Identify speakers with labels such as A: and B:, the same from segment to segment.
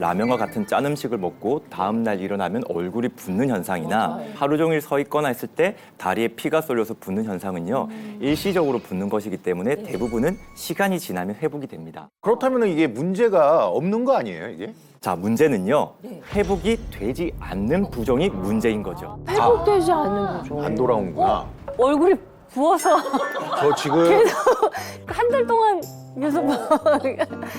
A: 라면과 같은 짠 음식을 먹고 다음날 일어나면 얼굴이 붓는 현상이나 하루 종일 서 있거나 했을 때 다리에 피가 쏠려서 붓는 현상은요. 일시적으로 붓는 것이기 때문에 대부분은 시간이 지나면 회복이 됩니다.
B: 그렇다면 이게 문제가 없는 거 아니에요, 이게?
A: 자, 문제는요. 회복이 되지 않는 부종이 문제인 거죠.
C: 회복되지 않는 거죠.
B: 안 돌아오는구나.
C: 얼굴이 부어서
B: 저 지금
C: 한 달 동안 계속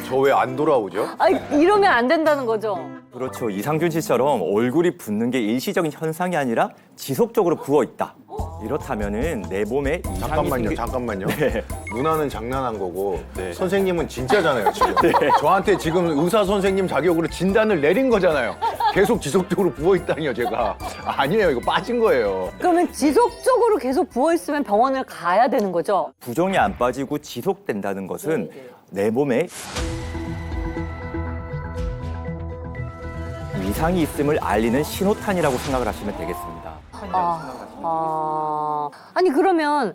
B: 저 왜 안 돌아오죠?
C: 아니, 이러면 안 된다는 거죠.
A: 그렇죠. 이상준 씨처럼 얼굴이 붓는 게 일시적인 현상이 아니라 지속적으로 부어 있다. 이렇다면은 내 몸에 이상이
B: 잠깐만요.
A: 네.
B: 누나는 장난한 거고
A: 네.
B: 선생님은 진짜잖아요, 지금. 저한테 지금 의사 선생님 자격으로 진단을 내린 거잖아요. 계속 지속적으로 부어 있다니요, 제가. 아니에요, 이거 빠진 거예요.
C: 그러면 지속적으로 계속 부어있으면 병원을 가야 되는 거죠?
A: 부종이 안 빠지고 지속된다는 것은 내 몸에 이상이 있음을 알리는 신호탄이라고 생각을 하시면 되겠습니다.
C: 아니, 그러면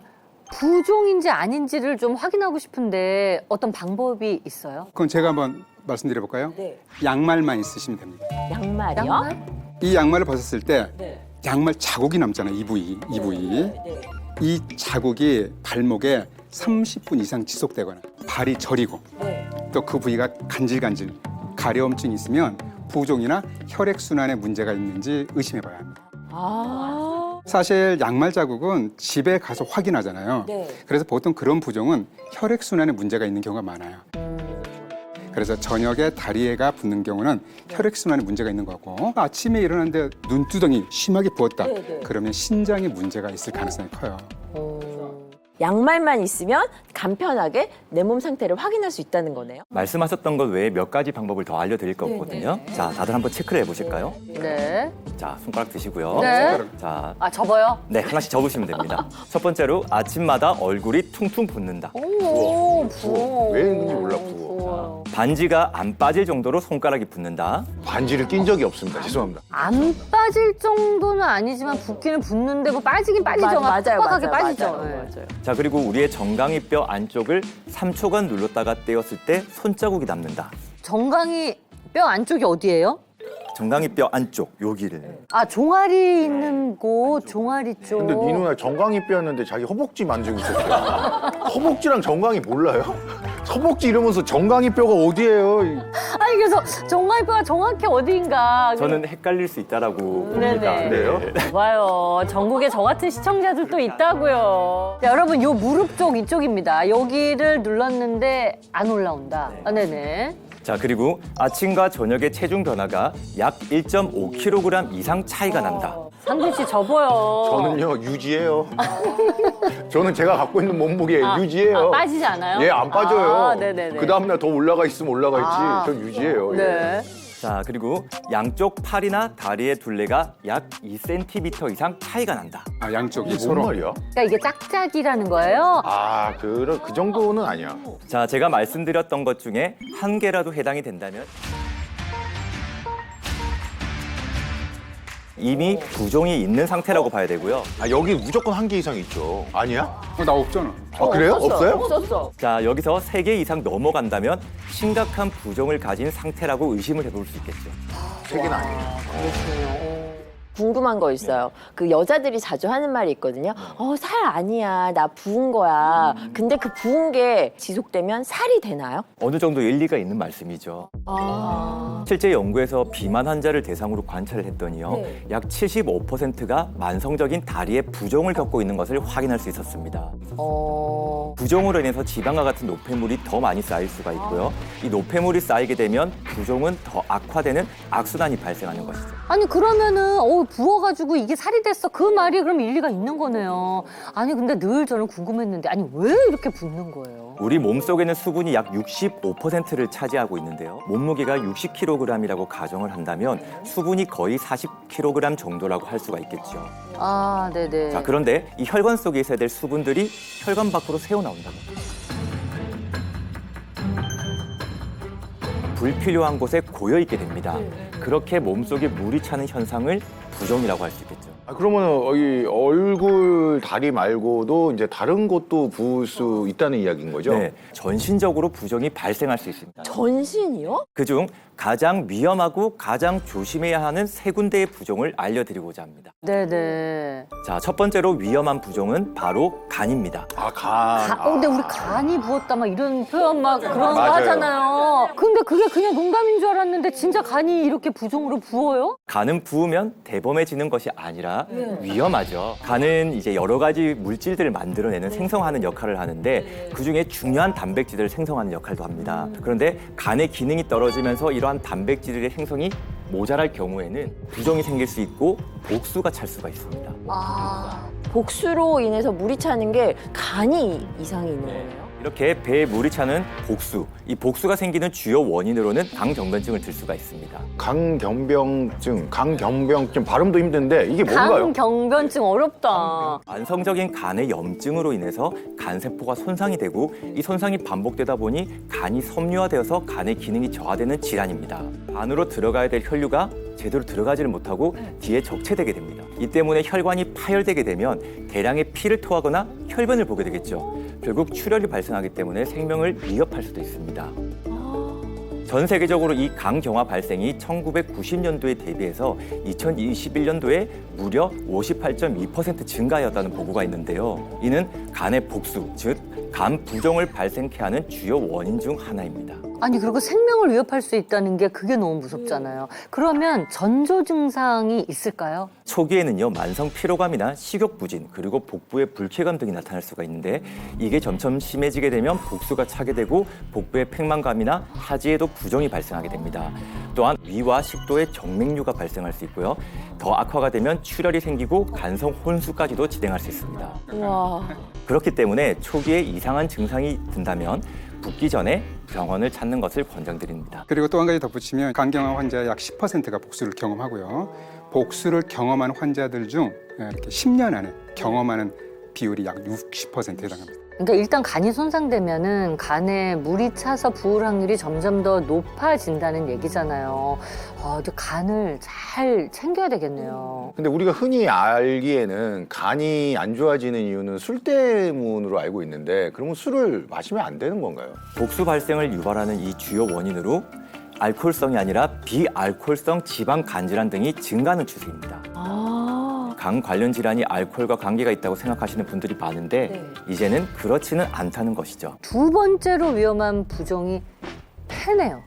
C: 부종인지 아닌지를 좀 확인하고 싶은데 어떤 방법이 있어요?
D: 그건 제가 한번 말씀드려볼까요?
C: 네.
D: 양말만 있으시면 됩니다.
C: 양말이요? 양말?
D: 이 양말을 벗었을 때 양말 자국이 남잖아요, 이 부위. 이 자국이 발목에 30분 이상 지속되거나 발이 저리고 또 그 부위가 간질간질 가려움증이 있으면 부종이나 혈액순환에 문제가 있는지 의심해봐야 합니다. 사실 양말 자국은 집에 가서 확인하잖아요. 그래서 보통 그런 부종은 혈액순환에 문제가 있는 경우가 많아요. 그래서 저녁에 다리에가 붓는 경우는 혈액순환에 문제가 있는 거고 아침에 일어났는데 눈두덩이 심하게 부었다. 그러면 신장에 문제가 있을 가능성이 커요.
E: 양말만 있으면 간편하게 내 몸 상태를 확인할 수 있다는 거네요.
A: 말씀하셨던 것 외에 몇 가지 방법을 더 알려드릴 거거든요. 자, 다들 한번 체크를 해보실까요?
C: 네.
A: 자, 손가락 드시고요.
C: 네.
A: 자,
C: 접어요?
A: 네, 하나씩 접으시면 됩니다. 첫 번째로 아침마다 얼굴이 퉁퉁 붓는다.
C: 오, 부어.
B: 왜 그런지 몰라, 부어.
A: 반지가 안 빠질 정도로 손가락이 붓는다.
B: 반지를 낀 적이 없습니다. 죄송합니다.
C: 안 빠질 정도는 아니지만 붓기는 붓는데 뭐 빠지긴 빠지죠. 막 빡빡하게 빠지죠. 네.
E: 맞아요.
A: 자, 그리고 우리의 정강이 뼈 안쪽을 3초간 눌렀다가 떼었을 때 손자국이 남는다.
C: 정강이 뼈 안쪽이 어디예요?
A: 정강이 뼈 안쪽, 여기를.
C: 종아리 있는 곳, 종아리 쪽.
B: 근데 니 누나 정강이 뼈였는데 자기 허벅지 만지고 있었어요. 허벅지랑 정강이 몰라요? 허벅지 이러면서 정강이 뼈가 어디예요?
C: 아니, 그래서 정강이 뼈가 정확히 어디인가.
A: 저는 헷갈릴 수 있다라고 봅니다.
C: 네네.
B: 그래요?
C: 봐요. 전국에 저 같은 시청자들도 있다고요. 자, 여러분, 요 무릎 쪽 이쪽입니다. 여기를 눌렀는데 안 올라온다. 네네.
A: 자, 그리고 아침과 저녁의 체중 변화가 약 1.5kg 이상 차이가 난다.
C: 상준 씨 접어요.
B: 저는요, 유지해요. 저는 제가 갖고 있는 몸무게 유지해요.
C: 빠지지 않아요?
B: 예, 안 빠져요.
C: 네네네.
B: 그 다음날 더 올라가 있으면 올라가 있지. 전 유지해요. 예.
C: 네.
A: 자, 그리고 양쪽 팔이나 다리의 둘레가 약 2cm 이상 차이가 난다.
D: 양쪽이
B: 이게
D: 서로.
B: 뭔 말이야?
C: 그러니까 이게 짝짝이라는 거예요?
B: 그 정도는 아니야.
A: 자, 제가 말씀드렸던 것 중에 한 개라도 해당이 된다면 이미 부종이 있는 상태라고 봐야 되고요.
B: 여기 무조건 한 개 이상 있죠. 아니야?
D: 나 없잖아.
B: 그래요? 없어요?
E: 없었어.
A: 자, 여기서 3개 이상 넘어간다면 심각한 부종을 가진 상태라고 의심을 해볼 수 있겠죠.
B: 세 개는 아니에요.
E: 궁금한 거 있어요. 그 여자들이 자주 하는 말이 있거든요. 살 아니야. 나 부은 거야. 근데 그 부은 게 지속되면 살이 되나요?
A: 어느 정도 일리가 있는 말씀이죠. 실제 연구에서 비만 환자를 대상으로 관찰을 했더니요. 약 75%가 만성적인 다리의 부종을 겪고 있는 것을 확인할 수 있었습니다. 부종으로 인해서 지방과 같은 노폐물이 더 많이 쌓일 수가 있고요. 이 노폐물이 쌓이게 되면 부종은 더 악화되는 악순환이 발생하는 것이죠.
C: 아니, 그러면은 부어가지고 이게 살이 됐어. 그 말이 그럼 일리가 있는 거네요. 아니, 근데 늘 저는 궁금했는데 아니, 왜 이렇게 붓는 거예요?
A: 우리 몸속에는 수분이 약 65%를 차지하고 있는데요. 몸무게가 60kg이라고 가정을 한다면 수분이 거의 40kg 정도라고 할 수가 있겠죠.
C: 네네.
A: 자, 그런데 이 혈관 속에 있어야 될 수분들이 혈관 밖으로 새어나온다고. 불필요한 곳에 고여 있게 됩니다. 그렇게 몸속에 물이 차는 현상을 부종이라고 할 수 있겠죠.
B: 그러면 이 얼굴, 다리 말고도 이제 다른 곳도 부을 수 있다는 이야기인 거죠?
A: 네, 전신적으로 부종이 발생할 수 있습니다.
E: 전신이요?
A: 그중 가장 위험하고 가장 조심해야 하는 세 군데의 부종을 알려드리고자 합니다.
C: 네네.
A: 자, 첫 번째로 위험한 부종은 바로 간입니다.
B: 아, 간.
C: 근데 우리 간이 부었다 막 이런 표현 막 그런 거
B: 맞아요.
C: 하잖아요. 근데 그게 그냥 농담인 줄 알았는데 진짜 간이 이렇게 부종으로 부어요?
A: 간은 부으면 대범해지는 것이 아니라 위험하죠. 간은 이제 여러 가지 물질들을 만들어내는 생성하는 역할을 하는데 그중에 중요한 단백질을 생성하는 역할도 합니다. 그런데 간의 기능이 떨어지면서 이러한 단백질의 생성이 모자랄 경우에는 부종이 생길 수 있고 복수가 찰 수가 있습니다.
E: 복수로 인해서 물이 차는 게 간이 이상이 있는 거네요.
A: 이렇게 배에 물이 차는 복수, 이 복수가 생기는 주요 원인으로는 강경변증을 들 수가 있습니다.
B: 강경병증 발음도 힘든데 이게 뭔가요?
C: 강경변증 어렵다.
A: 만성적인 간의 염증으로 인해서 간세포가 손상이 되고 이 손상이 반복되다 보니 간이 섬유화되어서 간의 기능이 저하되는 질환입니다. 안으로 들어가야 될 혈류가 제대로 들어가지를 못하고 뒤에 적체되게 됩니다. 이 때문에 혈관이 파열되게 되면 대량의 피를 토하거나 혈변을 보게 되겠죠. 결국 출혈이 발생하기 때문에 생명을 위협할 수도 있습니다. 전 세계적으로 이 강경화 발생이 1990년도에 대비해서 2021년도에 무려 58.2% 증가하였다는 보고가 있는데요. 이는 간의 복수, 즉 간 부종을 발생케 하는 주요 원인 중 하나입니다.
C: 아니 그리고 생명을 위협할 수 있다는 게 그게 너무 무섭잖아요. 그러면 전조 증상이 있을까요?
A: 초기에는요, 만성 피로감이나 식욕 부진, 그리고 복부의 불쾌감 등이 나타날 수가 있는데 이게 점점 심해지게 되면 복수가 차게 되고 복부의 팽만감이나 하지에도 부종이 발생하게 됩니다. 또한 위와 식도에 정맥류가 발생할 수 있고요. 더 악화가 되면 출혈이 생기고 간성 혼수까지도 진행할 수 있습니다.
E: 와.
A: 그렇기 때문에 초기에 이상한 증상이 든다면 붓기 전에 병원을 찾는 것을 권장드립니다.
D: 그리고 또 한 가지 덧붙이면 간경화 환자의 약 10%가 복수를 경험하고요. 복수를 경험한 환자들 중 이렇게 10년 안에 경험하는 비율이 약 60%에 해당합니다.
C: 그러니까 일단 간이 손상되면은 간에 물이 차서 부을 확률이 점점 더 높아진다는 얘기잖아요. 근데 간을 잘 챙겨야 되겠네요.
B: 근데 우리가 흔히 알기에는 간이 안 좋아지는 이유는 술 때문으로 알고 있는데 그러면 술을 마시면 안 되는 건가요?
A: 복수 발생을 유발하는 이 주요 원인으로 알코올성이 아니라 비알코올성 지방 간질환 등이 증가하는 추세입니다. 간 관련 질환이 알코올과 관계가 있다고 생각하시는 분들이 많은데 이제는 그렇지는 않다는 것이죠.
C: 두 번째로 위험한 부종이 폐네요.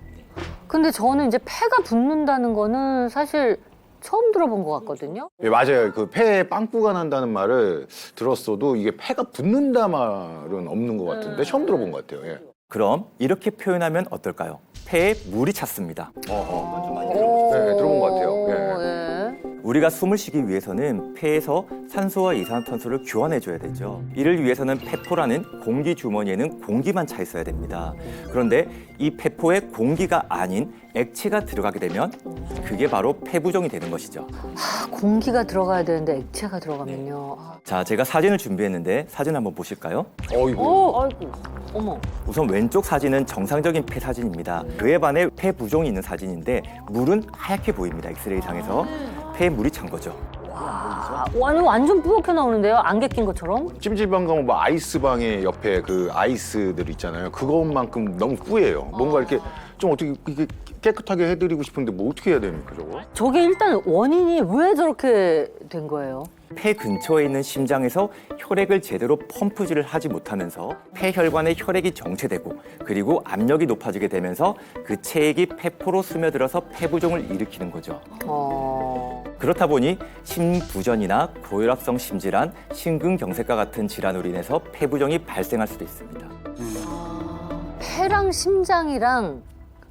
C: 근데 저는 이제 폐가 붓는다는 거는 사실 처음 들어본 것 같거든요.
B: 예, 맞아요. 그 폐에 빵꾸가 난다는 말을 들었어도 이게 폐가 붓는다 말은 없는 것 같은데 처음 들어본 것 같아요. 예.
A: 그럼 이렇게 표현하면 어떨까요? 폐에 물이 찼습니다.
B: 네, 들어본 것 같아요. 예.
A: 우리가 숨을 쉬기 위해서는 폐에서 산소와 이산화탄소를 교환해줘야 되죠. 이를 위해서는 폐포라는 공기 주머니에는 공기만 차 있어야 됩니다. 그런데 이 폐포에 공기가 아닌 액체가 들어가게 되면 그게 바로 폐부종이 되는 것이죠.
C: 공기가 들어가야 되는데 액체가 들어가면요.
A: 자, 제가 사진을 준비했는데 사진 한번 보실까요?
B: 어이구.
E: 아이고.
C: 어머.
A: 우선 왼쪽 사진은 정상적인 폐 사진입니다. 그에 반해 폐 부종이 있는 사진인데 물은 하얗게 보입니다. 엑스레이상에서 폐에 물이 찬 거죠.
C: 완전 뿌옇게 나오는데요? 안개 낀 것처럼?
B: 찜질방 가면 뭐 아이스방에 옆에 그 아이스들 있잖아요. 그것만큼 너무 뿌예요. 뭔가 이렇게 좀 어떻게 이게 깨끗하게 해드리고 싶은데 뭐 어떻게 해야 됩니까 저거?
C: 저게 일단 원인이 왜 저렇게 된 거예요?
A: 폐 근처에 있는 심장에서 혈액을 제대로 펌프질을 하지 못하면서 폐혈관에 혈액이 정체되고 그리고 압력이 높아지게 되면서 그 체액이 폐포로 스며들어서 폐부종을 일으키는 거죠. 그렇다 보니 심부전이나 고혈압성 심질환, 심근경색과 같은 질환으로 인해서 폐부종이 발생할 수도 있습니다.
C: 폐랑 심장이랑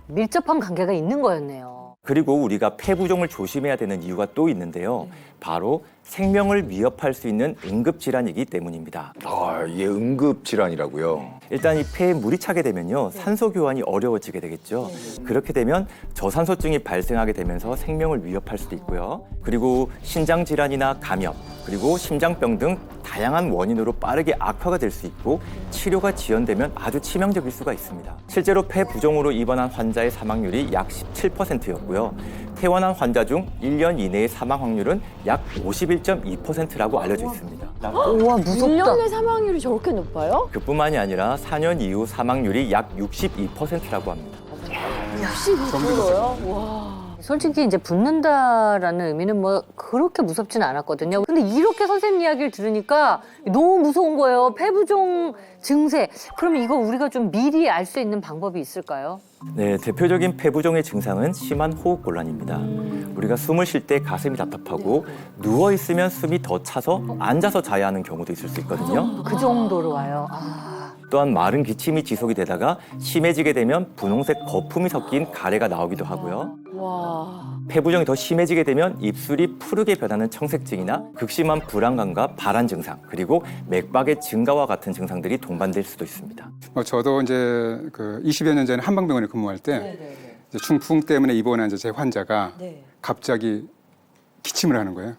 C: 밀접한 관계가 있는 거였네요.
A: 그리고 우리가 폐부종을 조심해야 되는 이유가 또 있는데요. 바로 생명을 위협할 수 있는 응급질환이기 때문입니다.
B: 아, 이게 응급질환이라고요?
A: 일단 이 폐에 물이 차게 되면요. 산소 교환이 어려워지게 되겠죠. 그렇게 되면 저산소증이 발생하게 되면서 생명을 위협할 수도 있고요. 그리고 신장질환이나 감염, 그리고 심장병 등 다양한 원인으로 빠르게 악화가 될 수 있고 치료가 지연되면 아주 치명적일 수가 있습니다. 실제로 폐 부종으로 입원한 환자의 사망률이 약 17%였고요. 퇴원한 환자 중 1년 이내의 사망 확률은 약 51.2%라고 알려져 있습니다.
C: 우와, 무섭다.
E: 1년의 사망률이 저렇게 높아요?
A: 그뿐만이 아니라 4년 이후 사망률이 약 62%라고 합니다.
E: 66%요? 와.
C: 솔직히 이제 붓는다라는 의미는 뭐 그렇게 무섭지는 않았거든요. 근데 이렇게 선생님 이야기를 들으니까 너무 무서운 거예요. 폐부종 증세. 그러면 이거 우리가 좀 미리 알 수 있는 방법이 있을까요?
A: 네, 대표적인 폐부종의 증상은 심한 호흡곤란입니다. 우리가 숨을 쉴 때 가슴이 답답하고 누워 있으면 숨이 더 차서 앉아서 자야 하는 경우도 있을 수 있거든요.
C: 그 정도로 와요.
A: 또한 마른 기침이 지속이 되다가 심해지게 되면 분홍색 거품이 섞인 가래가 나오기도 하고요.
E: 와.
A: 폐부종이 더 심해지게 되면 입술이 푸르게 변하는 청색증이나 극심한 불안감과 발한 증상, 그리고 맥박의 증가와 같은 증상들이 동반될 수도 있습니다.
D: 저도 이제 그 20여 년 전에 한방병원에 근무할 때 이제 중풍 때문에 입원한 제 환자가 갑자기 기침을 하는 거예요.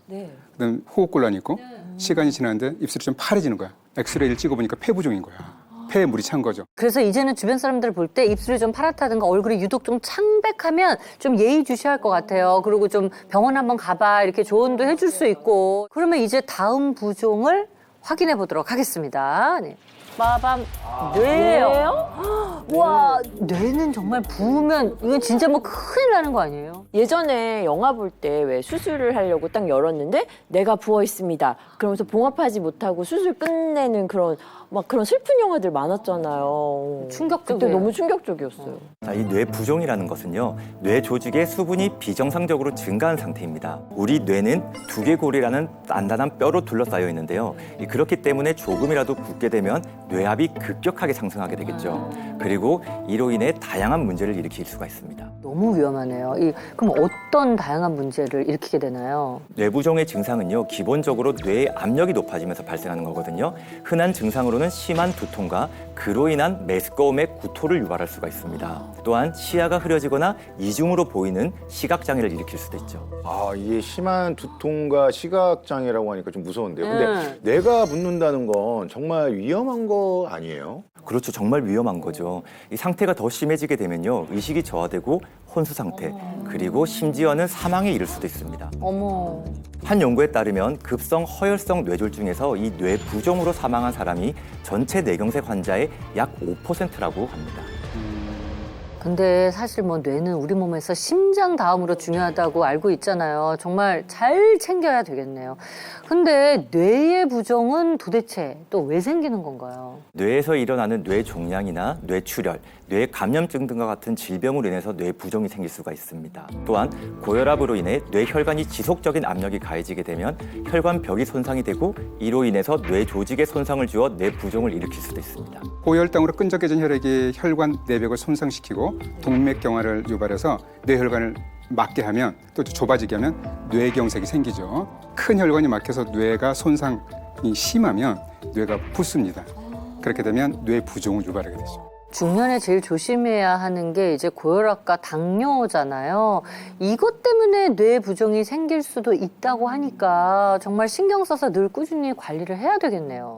D: 그다음 호흡곤란이 있고 시간이 지났는데 입술이 좀 파래지는 거야. 엑스레이를 찍어보니까 폐부종인 거야. 폐에 물이 찬 거죠.
C: 그래서 이제는 주변 사람들 볼 때 입술이 좀 파랗다든가 얼굴이 유독 좀 창백하면 좀 예의주시할 것 같아요. 그리고 좀 병원 한번 가봐 이렇게 조언도 해줄 수 있고. 그러면 이제 다음 부종을 확인해 보도록 하겠습니다. 네. 빠밤. 뇌예요. 와, 뇌는 정말 부으면 이건 진짜 뭐 큰일 나는 거 아니에요?
E: 예전에 영화 볼 때 왜 수술을 하려고 딱 열었는데 내가 부어 있습니다. 그러면서 봉합하지 못하고 수술 끝내는 그런 슬픈 영화들 많았잖아요.
C: 충격적이에요.
E: 그때 너무 충격적이었어요.
A: 자, 이 뇌부종이라는 것은요, 뇌 조직의 수분이 비정상적으로 증가한 상태입니다. 우리 뇌는 두개골이라는 단단한 뼈로 둘러싸여 있는데요. 그렇기 때문에 조금이라도 붓게 되면 뇌압이 급격하게 상승하게 되겠죠. 그리고 이로 인해 다양한 문제를 일으킬 수가 있습니다.
C: 너무 위험하네요. 그럼 어떤 다양한 문제를 일으키게 되나요?
A: 뇌부종의 증상은요, 기본적으로 뇌의 압력이 높아지면서 발생하는 거거든요. 흔한 증상으로는 심한 두통과 그로 인한 메스꺼움의 구토를 유발할 수가 있습니다. 또한 시야가 흐려지거나 이중으로 보이는 시각장애를 일으킬 수도 있죠.
B: 아, 이게 심한 두통과 시각장애라고 하니까 좀 무서운데요. 근데 뇌가 붓는다는 건 정말 위험한 거 아니에요?
A: 그렇죠. 정말 위험한 거죠. 이 상태가 더 심해지게 되면요, 의식이 저하되고 혼수 상태, 그리고 심지어는 사망에 이를 수도 있습니다.
C: 어머.
A: 한 연구에 따르면 급성 허혈성 뇌졸중에서 이 뇌부종으로 사망한 사람이 전체 뇌경색 환자의 약 5%라고 합니다.
C: 근데 사실 뭐 뇌는 우리 몸에서 심장 다음으로 중요하다고 알고 있잖아요. 정말 잘 챙겨야 되겠네요. 근데 뇌의 부종은 도대체 또 왜 생기는 건가요?
A: 뇌에서 일어나는 뇌종양이나 뇌출혈, 뇌감염증 등과 같은 질병으로 인해서 뇌부종이 생길 수가 있습니다. 또한 고혈압으로 인해 뇌혈관이 지속적인 압력이 가해지게 되면 혈관벽이 손상이 되고 이로 인해서 뇌 조직에 손상을 주어 뇌부종을 일으킬 수도 있습니다.
D: 고혈당으로 끈적해진 혈액이 혈관 내벽을 손상시키고 동맥경화를 유발해서 뇌혈관을 막게 하면 또 좁아지게 하면 뇌경색이 생기죠. 큰 혈관이 막혀서 뇌가 손상이 심하면 뇌가 붓습니다. 그렇게 되면 뇌부종을 유발하게 되죠.
C: 중년에 제일 조심해야 하는 게 이제 고혈압과 당뇨잖아요. 이것 때문에 뇌 부종이 생길 수도 있다고 하니까 정말 신경 써서 늘 꾸준히 관리를 해야 되겠네요.